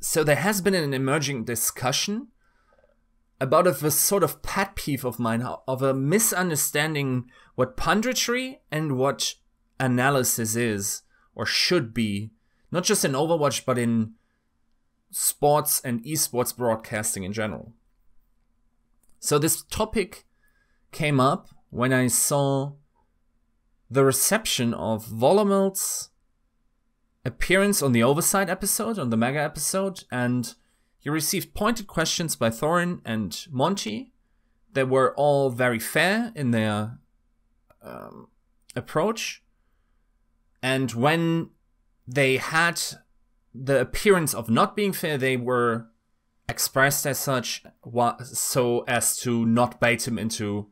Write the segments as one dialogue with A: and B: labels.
A: So there has been an emerging discussion about a sort of pet peeve of mine, of a misunderstanding what punditry and what analysis is or should be, not just in Overwatch, but in sports and esports broadcasting in general. So this topic came up when I saw the reception of Volomel's appearance on the Oversight episode, on the Mega episode, and he received pointed questions by Thorin and Monty that were all very fair in their approach. And when they had the appearance of not being fair, they were expressed as such, so as to not bait him into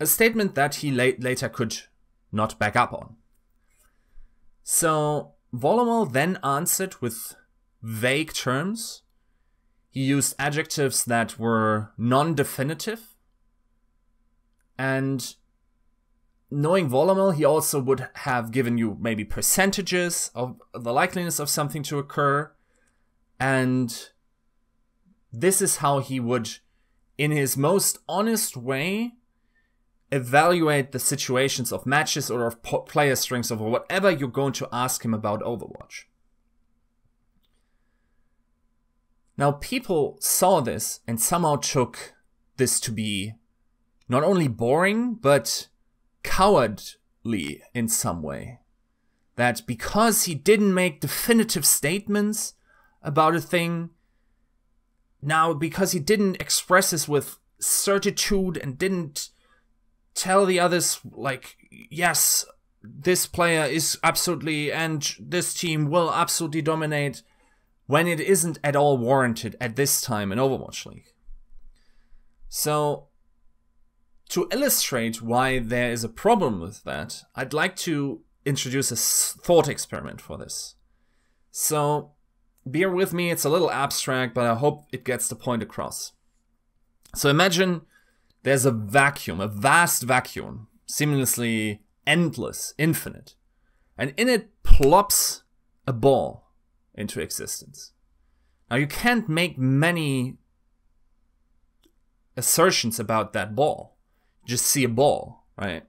A: a statement that he later could not back up on. So Volomel then answered with vague terms. He used adjectives that were non-definitive. And knowing Volomel, he also would have given you maybe percentages of the likeliness of something to occur. And this is how he would, in his most honest way, evaluate the situations of matches or of player strengths or whatever you're going to ask him about Overwatch. Now, people saw this and somehow took this to be not only boring, but cowardly in some way. That because he didn't make definitive statements about a thing, now because he didn't express this with certitude and didn't tell the others, like, yes, this player is absolutely, and this team will absolutely dominate, when it isn't at all warranted at this time in Overwatch League. So, to illustrate why there is a problem with that, I'd like to introduce a thought experiment for this. So, bear with me, it's a little abstract, but I hope it gets the point across. So imagine there's a vacuum, a vast vacuum, seamlessly endless, infinite, and in it plops a ball into existence. Now you can't make many assertions about that ball. You just see a ball, right?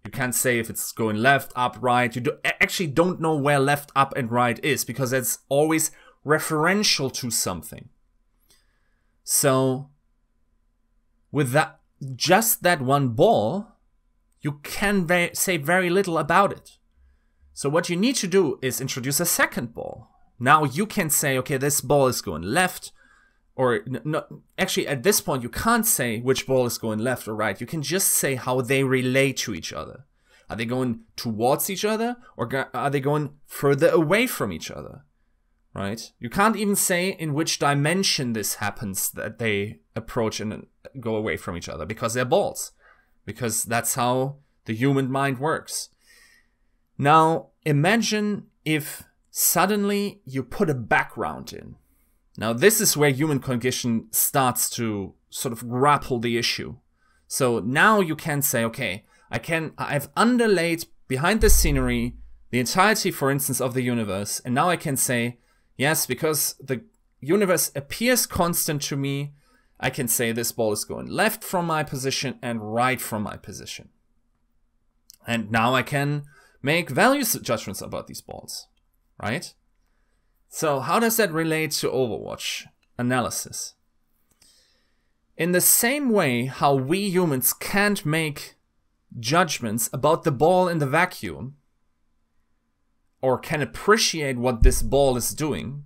A: You can't say if it's going left, up, right. You actually don't know where left, up, and right is because it's always referential to something. So with that, just that one ball, you can say very little about it. So what you need to do is introduce a second ball. Now you can say, okay, this ball is going left, or no, actually at this point you can't say which ball is going left or right. You can just say how they relate to each other. Are they going towards each other, or are they going further away from each other? Right? You can't even say in which dimension this happens, that they approach and go away from each other, because they're balls. Because that's how the human mind works. Now, imagine if suddenly you put a background in. Now, this is where human cognition starts to sort of grapple the issue. So now you can say, okay, I've underlaid behind the scenery the entirety, for instance, of the universe, and now I can say, yes, because the universe appears constant to me, I can say this ball is going left from my position and right from my position. And now I can make value judgments about these balls, right? So how does that relate to Overwatch analysis? In the same way how we humans can't make judgments about the ball in the vacuum, or can appreciate what this ball is doing,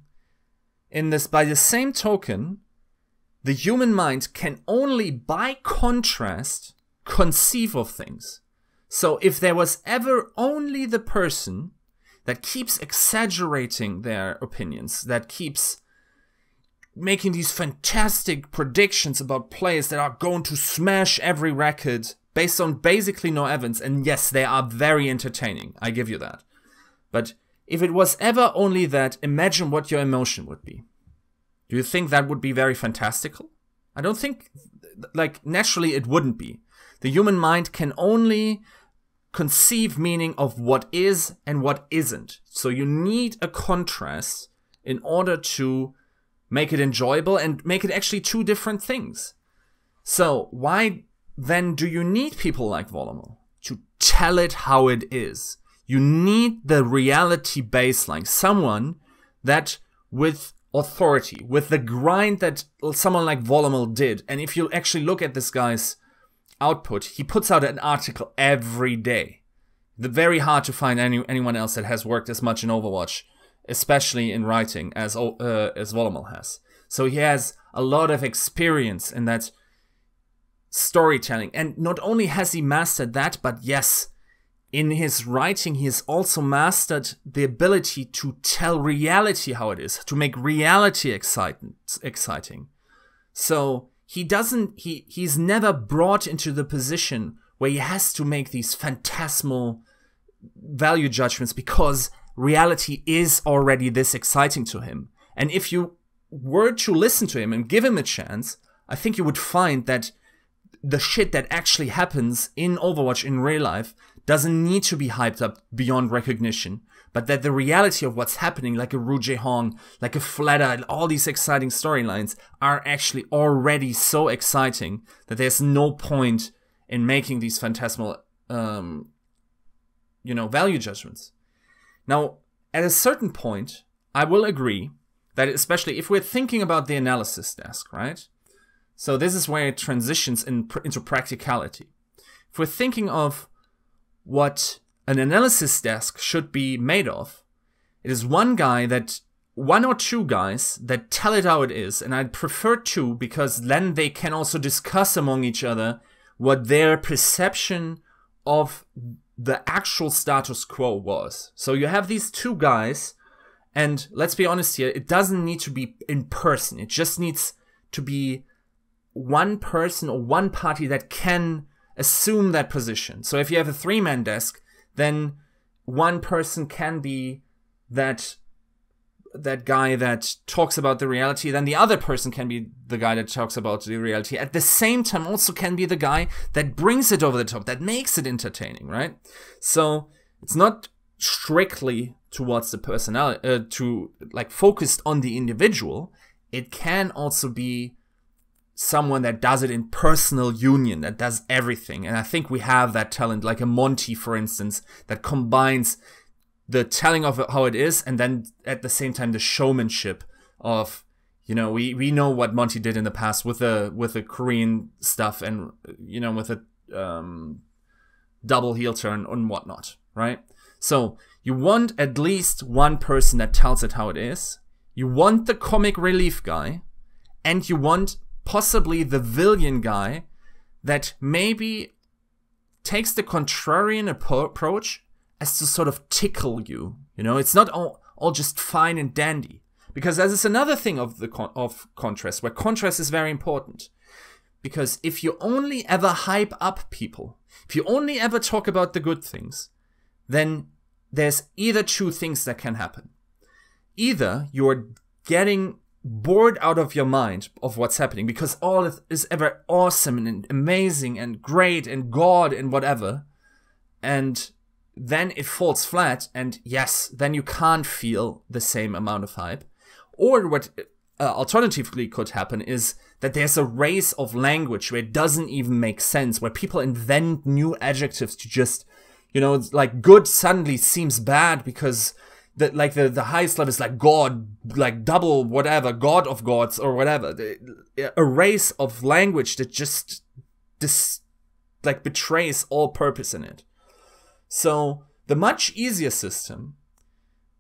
A: by the same token, the human mind can only, by contrast, conceive of things. So if there was ever only the person that keeps exaggerating their opinions, that keeps making these fantastic predictions about players that are going to smash every record based on basically no evidence, and yes, they are very entertaining, I give you that. But if it was ever only that, imagine what your emotion would be. Do you think that would be very fantastical? I don't think, like, naturally it wouldn't be. The human mind can only conceive meaning of what is and what isn't. So you need a contrast in order to make it enjoyable and make it actually two different things. So why then do you need people like Volomel? To tell it how it is. You need the reality baseline. Someone that with authority, with the grind that someone like Volomel did. And if you actually look at this guy's output, he puts out an article every day. It's very hard to find anyone else that has worked as much in Overwatch, especially in writing, as Volomel has. So he has a lot of experience in that storytelling. And not only has he mastered that, but yes, in his writing, he has also mastered the ability to tell reality how it is, to make reality exciting. So he's never brought into the position where he has to make these phantasmal value judgments because reality is already this exciting to him. And if you were to listen to him and give him a chance, I think you would find that the shit that actually happens in Overwatch in real life doesn't need to be hyped up beyond recognition, but that the reality of what's happening, like a Rouge Hong, like a Fleta, and all these exciting storylines are actually already so exciting that there's no point in making these phantasmal, value judgments. Now, at a certain point, I will agree that especially if we're thinking about the analysis desk, right? So this is where it transitions into practicality. If we're thinking of what an analysis desk should be made of, it is one or two guys that tell it how it is, and I'd prefer two because then they can also discuss among each other what their perception of the actual status quo was. So you have these two guys, and let's be honest here, it doesn't need to be in person. It just needs to be one person or one party that can assume that position. So if you have a three-man desk, then one person can be that guy that talks about the reality, then the other person can be the guy that talks about the reality. At the same time, also can be the guy that brings it over the top, that makes it entertaining, right? So it's not strictly towards the personality, focused on the individual. It can also be someone that does it in personal union, that does everything. And I think we have that talent, like a Monty, for instance, that combines the telling of how it is and then at the same time the showmanship of, we know what Monty did in the past with the Korean stuff and, with a double heel turn and whatnot, right? So you want at least one person that tells it how it is. You want the comic relief guy, and you want possibly the villain guy that maybe takes the contrarian approach as to sort of tickle you. It's not all just fine and dandy. Because that is another thing of contrast, where contrast is very important. Because if you only ever hype up people, if you only ever talk about the good things, then there's either two things that can happen. Either you're getting bored out of your mind of what's happening because all is ever awesome and amazing and great and God and whatever, and then it falls flat, and yes, then you can't feel the same amount of hype. Or what alternatively could happen is that there's a race of language where it doesn't even make sense, where people invent new adjectives to just, like good suddenly seems bad because the highest level is like God, like double whatever, God of gods or whatever. A race of language that just betrays all purpose in it. So the much easier system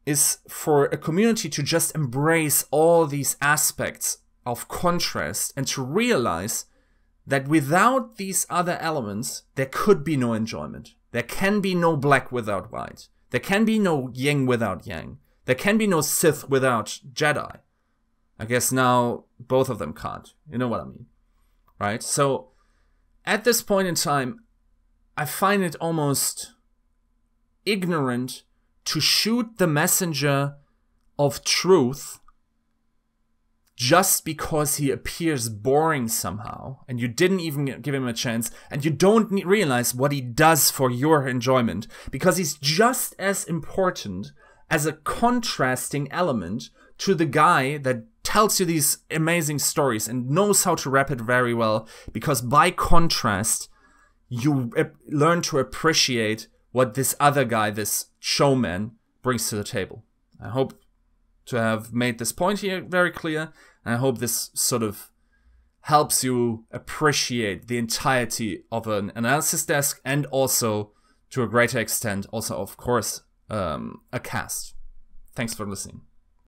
A: is for a community to just embrace all these aspects of contrast and to realize that without these other elements, there could be no enjoyment. There can be no black without white. There can be no yin without yang. There can be no Sith without Jedi. I guess now both of them can't. You know what I mean, right? So at this point in time, I find it almost ignorant to shoot the messenger of truth just because he appears boring somehow, and you didn't even give him a chance, and you don't realize what he does for your enjoyment, because he's just as important as a contrasting element to the guy that tells you these amazing stories and knows how to rap it very well, because by contrast, you learn to appreciate what this other guy, this showman, brings to the table. I hope to have made this point here very clear, and I hope this sort of helps you appreciate the entirety of an analysis desk, and also, to a greater extent, also, of course, a cast. Thanks for listening.